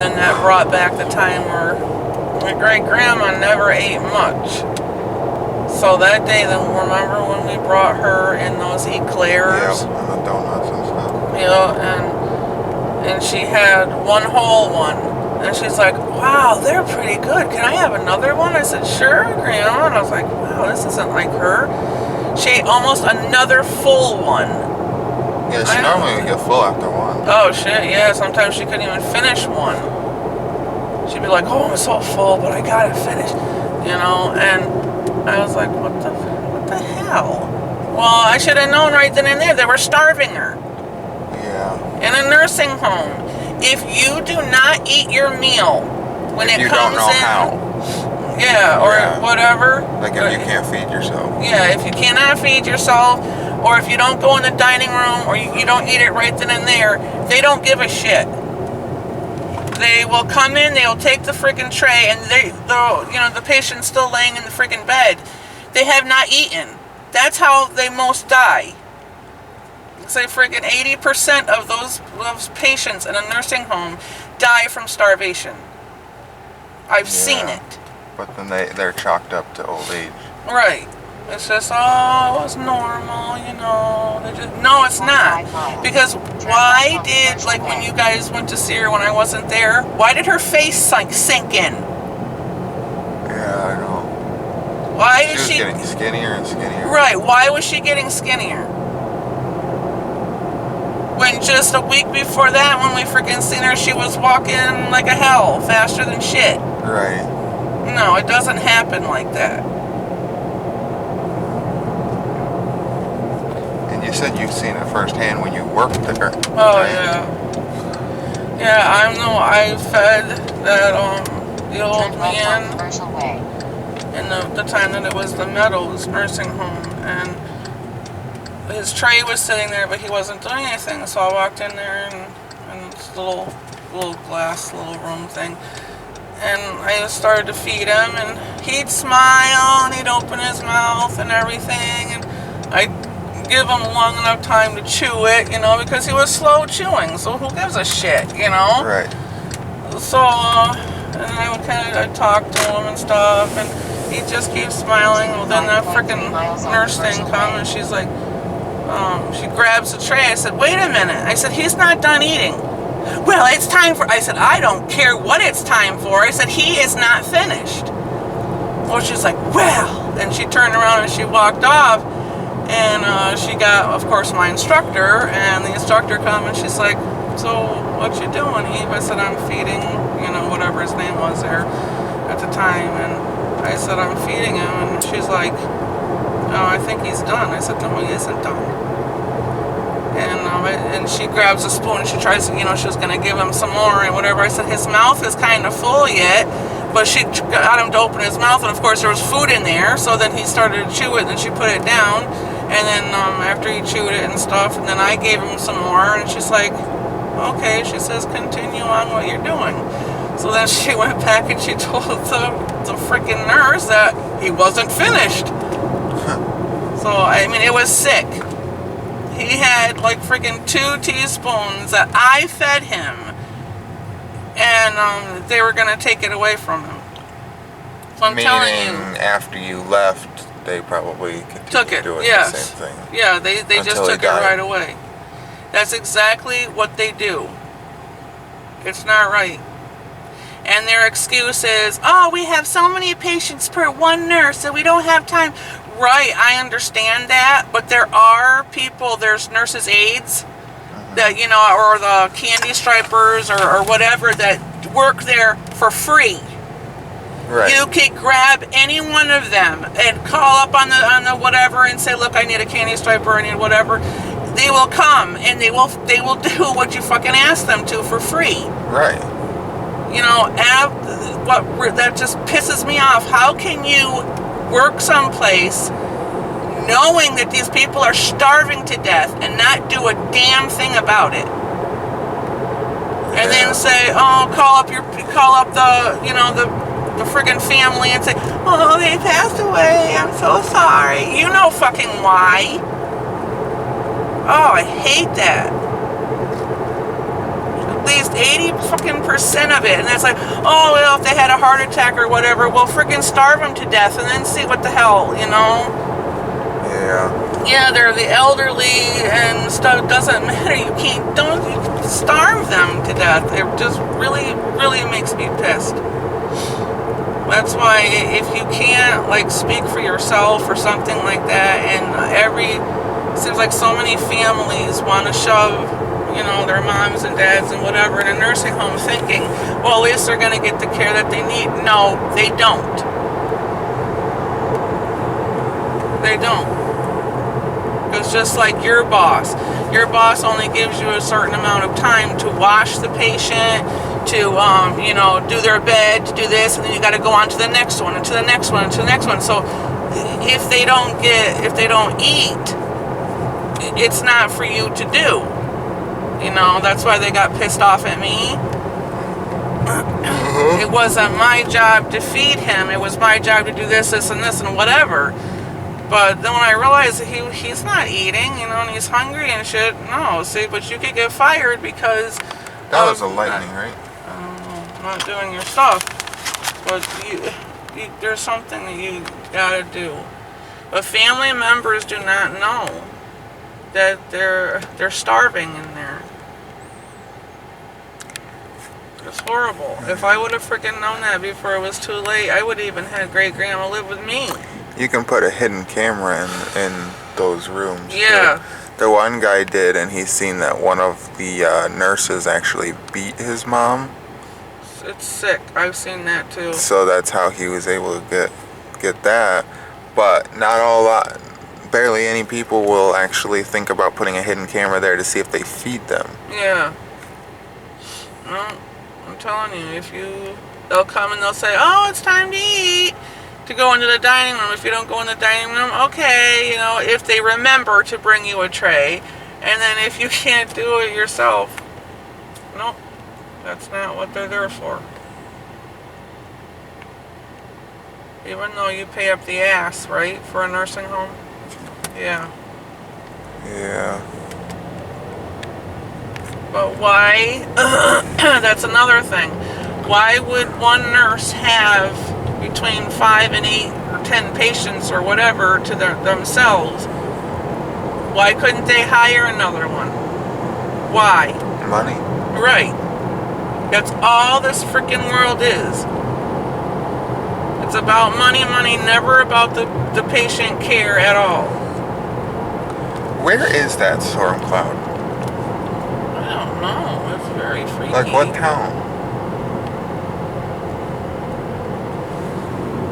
And that brought back the time where my great-grandma never ate much. So that day, then remember when we brought her in those eclairs? Yeah, and the donuts and stuff. Yeah, and she had one whole one. And she's like, wow, they're pretty good. Can I have another one? I said, sure, Grandma. And I was like, wow, this isn't like her. She ate almost another full one. Yeah, she normally would get full after one. Oh, shit, yeah. Sometimes she couldn't even finish one. She'd be like, oh, I'm so full, but I gotta finish. You know, and I was like, what the hell? Well, I should have known right then and there. They were starving her. Yeah. In a nursing home. If you do not eat your meal when it comes in... You don't know how. Yeah, or whatever. Like if you can't feed yourself. Yeah, if you cannot feed yourself, or if you don't go in the dining room, or you don't eat it right then and there, they don't give a shit. They will come in, they'll take the freaking tray, and the patient's still laying in the freaking bed. They have not eaten. That's how they most die. Say freaking 80% of those patients in a nursing home die from starvation. I've seen it. But then they're chalked up to old age. Right. It's just, oh, it's normal, you know. No, it's not. Because why did, like when you guys went to see her when I wasn't there, why did her face sink in? Yeah, I know. Why did she was getting skinnier and skinnier. Right. Why was she getting skinnier? When just a week before that, when we freaking seen her, she was walking like a hell, faster than shit. Right. No, it doesn't happen like that. And you said you've seen it firsthand when you worked there. Oh, yeah. Yeah, I fed that, the old man in the time that it was the Meadows nursing home, and his tray was sitting there, but he wasn't doing anything, so I walked in there and this little glass little room thing, and I just started to feed him, and he'd smile and he'd open his mouth and everything, and I'd give him long enough time to chew it, you know, because he was slow chewing, so who gives a shit, you know? Right. So and I would I'd talk to him and stuff, and he'd just keep smiling. Well, then that freaking nurse thing comes, and she's like, she grabs the tray. I said, wait a minute. I said, he's not done eating. Well, it's time for... I said, I don't care what it's time for. I said, he is not finished. Well, she's like, well. And she turned around and she walked off. And she got, of course, my instructor. And the instructor come and she's like, so what you doing, Eve? I said, I'm feeding, you know, whatever his name was there at the time. And I said, I'm feeding him. And she's like, oh, I think he's done. I said, no, he isn't done. And she grabs a spoon and she tries to, you know, she was going to give him some more and whatever. I said, his mouth is kind of full yet. But she got him to open his mouth, and of course there was food in there. So then he started to chew it, and then she put it down. And then after he chewed it and stuff, and then I gave him some more. And she's like, okay, she says, continue on what you're doing. So then she went back and she told the freaking nurse that he wasn't finished. So, I mean, it was sick. He had like freaking 2 teaspoons that I fed him, and they were going to take it away from him. So I'm telling you. After you left, they probably continued doing the same thing. Yeah, they just took it right away. That's exactly what they do. It's not right. And their excuse is, oh, we have so many patients per one nurse, so we don't have time. Right, I understand that, but there are people, there's nurses' aides, that, you know, or the candy stripers or whatever that work there for free. Right. You could grab any one of them and call up on the whatever and say, look, I need a candy striper, I need whatever. They will come and they will do what you fucking ask them to for free. Right. You know, that just pisses me off. How can you work someplace knowing that these people are starving to death and not do a damn thing about it? And then say, oh, call up the friggin' family and say, oh, they passed away, I'm so sorry. You know fucking why. Oh, I hate that. least 80% of it. And it's like, oh, well, if they had a heart attack or whatever, well, freaking starve them to death and then see what the hell, you know? Yeah, they're the elderly and stuff. Doesn't matter. You can starve them to death. It just really, really makes me pissed. That's why if you can't like speak for yourself or something like that, and seems like so many families want to shove, you know, their moms and dads and whatever in a nursing home, thinking, well, at least they're going to get the care that they need. No, they don't. They don't. It's just like your boss. Your boss only gives you a certain amount of time to wash the patient, to you know, do their bed, to do this, and then you got to go on to the next one, and to the next one, and to the next one. So if they don't eat, it's not for you to do. You know, that's why they got pissed off at me. It wasn't my job to feed him. It was my job to do this, this, and this, and whatever. But then when I realized that he's not eating, you know, and he's hungry and shit, no, see, but you could get fired because that was a lightning, right? Not doing your stuff. But there's something that you gotta do. But family members do not know that they're starving in there. It's horrible. If I would have freaking known that before it was too late, I would have even had great grandma live with me. You can put a hidden camera in those rooms. Yeah. The one guy did, and he's seen that one of the nurses actually beat his mom. It's sick. I've seen that too. So that's how he was able to get that. But not a lot. Barely any people will actually think about putting a hidden camera there to see if they feed them. Yeah. No, I'm telling you, they'll come and they'll say, oh, it's time to eat. To go into the dining room. If you don't go in the dining room, okay, you know, if they remember to bring you a tray. And then if you can't do it yourself, nope, that's not what they're there for. Even though you pay up the ass, right, for a nursing home? Yeah. Yeah. But why? That's another thing. Why would one nurse have between 5 and 8 or 10 patients or whatever to themselves? Why couldn't they hire another one? Why? Money. Right. That's all this freaking world is. It's about money, never about the patient care at all. Where is that storm cloud? I don't know. It's very freaky. Like what town?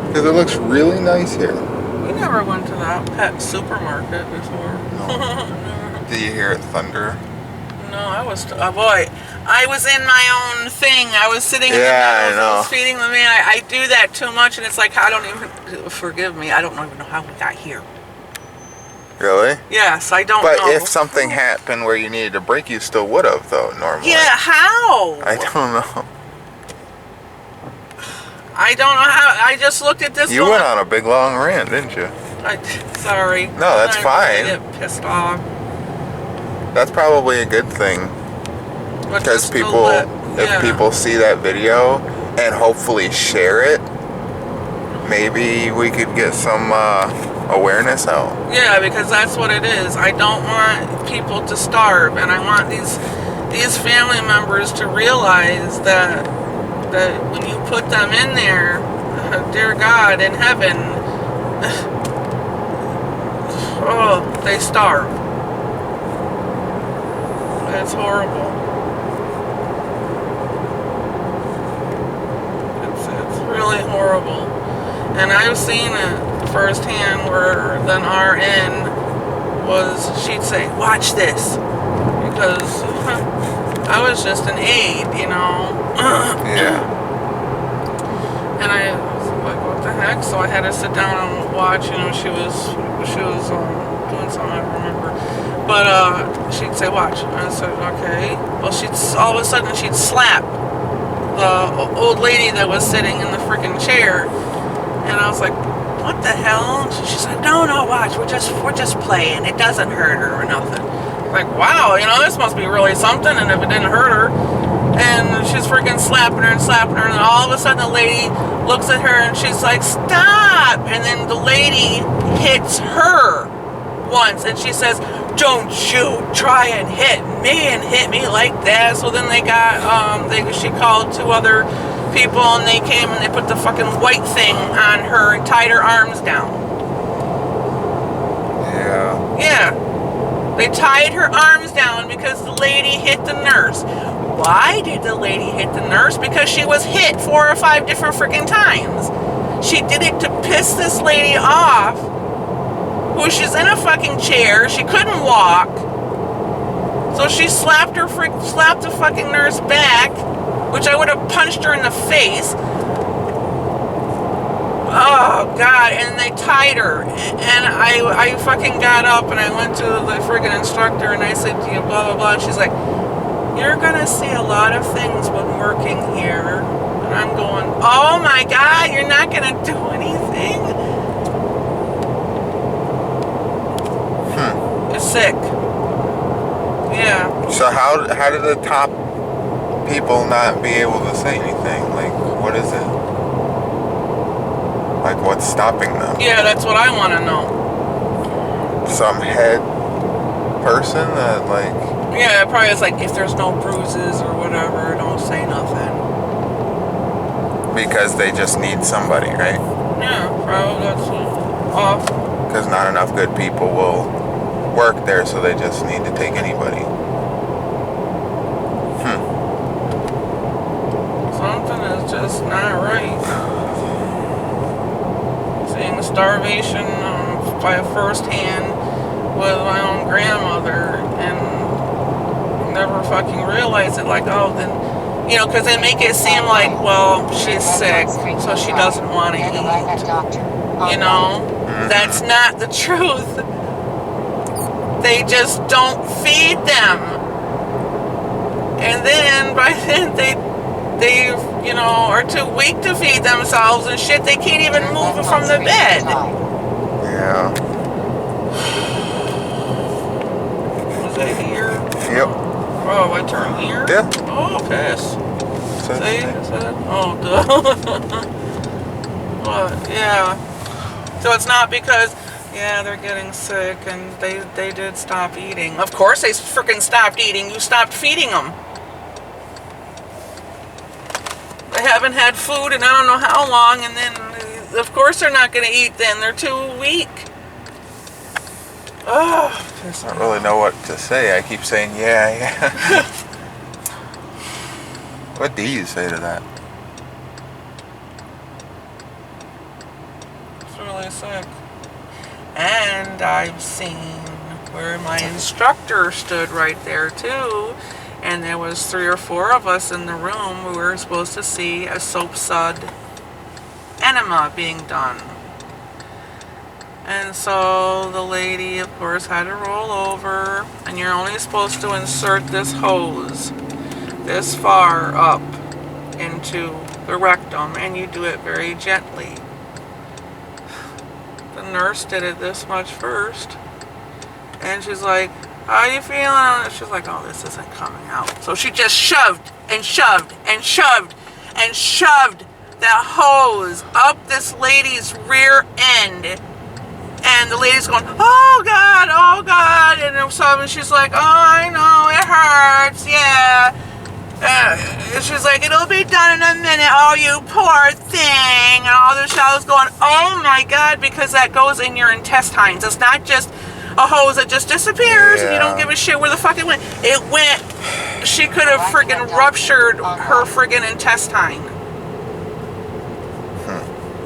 Because it looks really nice here. We never went to that pet supermarket before. No. Did you hear it thunder? No, I was in my own thing. I was sitting in the I know. I was feeding the man. I do that too much, and it's like, I don't even, forgive me, I don't even know how we got here. Really? Yes, I don't know. But if something happened where you needed a break, you still would have, though, normally. Yeah, how? I don't know. I don't know how. I just looked at this. You went on a big long rant, didn't you? Sorry. No, that's fine. I get pissed off. That's probably a good thing. Because people, if people see that video and hopefully share it, maybe we could get some awareness out. Yeah, because that's what it is. I don't want people to starve, and I want these family members to realize that when you put them in there, dear God in heaven, oh, they starve. It's horrible. It's really horrible. And I've seen it firsthand where then RN she'd say, watch this. Because I was just an aide, you know. Yeah. And I was like, what the heck? So I had to sit down and watch. You know, she was doing something, I don't remember. But she'd say, watch. And I said, okay. Well, all of a sudden she'd slap the old lady that was sitting in the freaking chair. And I was like, what the hell? She said, no, watch. We're just playing. It doesn't hurt her or nothing. Like, wow, you know, this must be really something. And if it didn't hurt her, And she's freaking slapping her and slapping her, and all of a sudden the lady looks at her and she's like, stop! And then the lady hits her once, and she says, don't you try and hit me like that. So then they got, she called 2 other people, and they came and they put the fucking white thing on her and tied her arms down. Yeah. They tied her arms down because the lady hit the nurse. Why did the lady hit the nurse? Because she was hit 4 or 5 different freaking times. She did it to piss this lady off. Who she's in a fucking chair. She couldn't walk. So she slapped the fucking nurse back, which I would have punched her in the face. Oh God, and they tied her, and I fucking got up and I went to the friggin' instructor and I said to you, blah blah blah, and she's like, you're gonna see a lot of things when working here. And I'm going, oh my God, you're not gonna do anything? It's sick. Yeah. So how did the top people not be able to say anything? Like, what is it? Like, what's stopping them? Yeah, that's what I want to know. Some head person that, like... Yeah, it probably is like, if there's no bruises or whatever, don't say nothing. Because they just need somebody, right? Yeah, probably that's off. Because not enough good people will work there, so they just need to take anybody. Something is just not right. Seeing starvation by firsthand with my own grandmother, and never fucking realized it. Like, oh, then, you know, because they make it seem like, well, she's sick, so she doesn't want to eat. You know, that's not the truth. They just don't feed them, and then by then they you know, are too weak to feed themselves and shit. They can't even move from the bed. Yeah. Was that here? Yep. Oh, I turn here? Yeah. Oh, piss. See? Oh, duh. What? Yeah. So it's not because, yeah, they're getting sick and they did stop eating. Of course they freaking stopped eating. You stopped feeding them. They haven't had food in I don't know how long, and then of course they're not going to eat then. They're too weak. Oh, I don't really know what to say. I keep saying, yeah. What do you say to that? It's really sick. And I've seen where my instructor stood right there too. And there was 3 or 4 of us in the room. We were supposed to see a soap sud enema being done. And so the lady, of course, had to roll over. And you're only supposed to insert this hose this far up into the rectum. And you do it very gently. The nurse did it this much first. And she's like, how are you feeling? She's like, oh, this isn't coming out. So she just shoved and shoved and shoved and shoved that hose up this lady's rear end. And the lady's going, oh God, oh God. And so she's like, oh, I know, it hurts, yeah. She's like, it'll be done in a minute, oh, you poor thing. And all the show's going, oh my God, because that goes in your intestines. It's not just a hose that just disappears and you don't give a shit where the fuck it went. It went, she could have friggin' ruptured her friggin' intestine.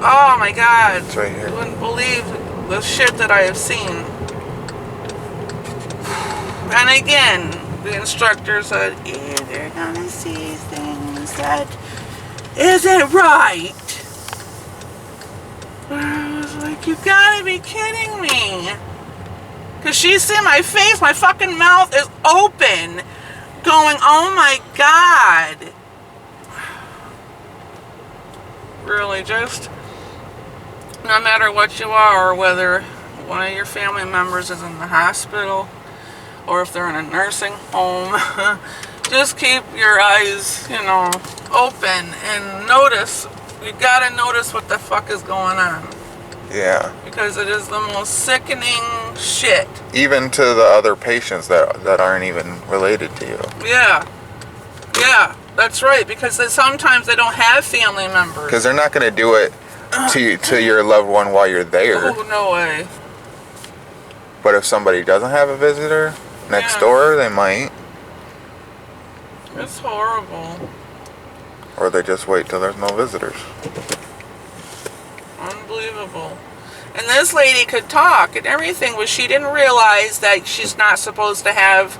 Oh my God. It's right here. You wouldn't believe the shit that I have seen. And again, the instructor said, you're gonna see things that isn't right. I was like, you gotta be kidding me. Because she's in my face, my fucking mouth is open, going, oh my God. Really, just, no matter what you are, or whether one of your family members is in the hospital, or if they're in a nursing home, just keep your eyes, you know, open and notice. You gotta notice what the fuck is going on. Yeah. Because it is the most sickening shit. Even to the other patients that aren't even related to you. Yeah. Yeah, that's right. Because sometimes they don't have family members. Because they're not going to do it to your loved one while you're there. Oh, no way. But if somebody doesn't have a visitor next door, they might. It's horrible. Or they just wait till there's no visitors. Unbelievable. And this lady could talk and everything, but she didn't realize that she's not supposed to have,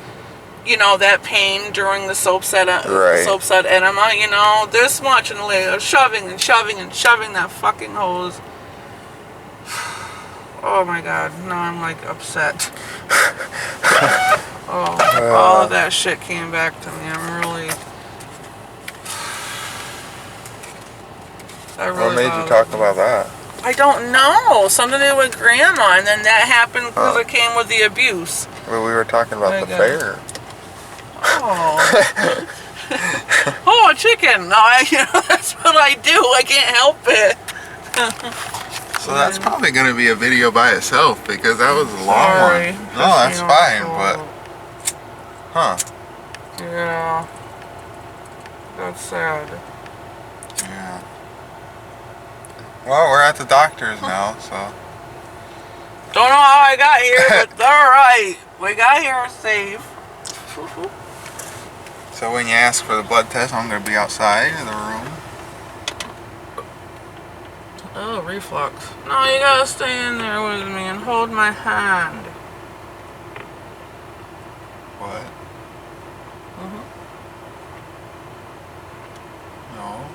you know, that pain during the soap set enema, you know, this much, and the lady was shoving and shoving and shoving that fucking hose. Oh my god, now I'm like upset. All of that shit came back to me. I'm really... What made you talk about that? I don't know. Something to do with grandma, and then that happened because it came with the abuse. Well, we were talking about the fair. Oh. Oh, chicken. No, you know, that's what I do. I can't help it. So that's probably going to be a video by itself because that was a long one. No, that's fine, but... Huh. Yeah. That's sad. Yeah. Well, we're at the doctor's now, so... Don't know how I got here, but alright. We got here safe. So when you ask for the blood test, I'm going to be outside of the room. Oh, reflux. No, you gotta stay in there with me and hold my hand. What? No.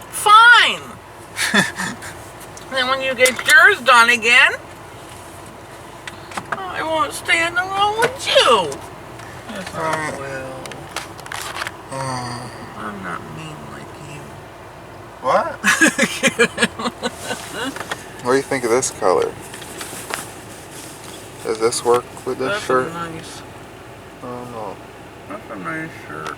Fine! Then when you get yours done again, I won't stay in the room with you. Yes, I will. I'm not mean like you. What? What do you think of this color? Does this work with this shirt? That's nice. I don't know. That's a nice shirt.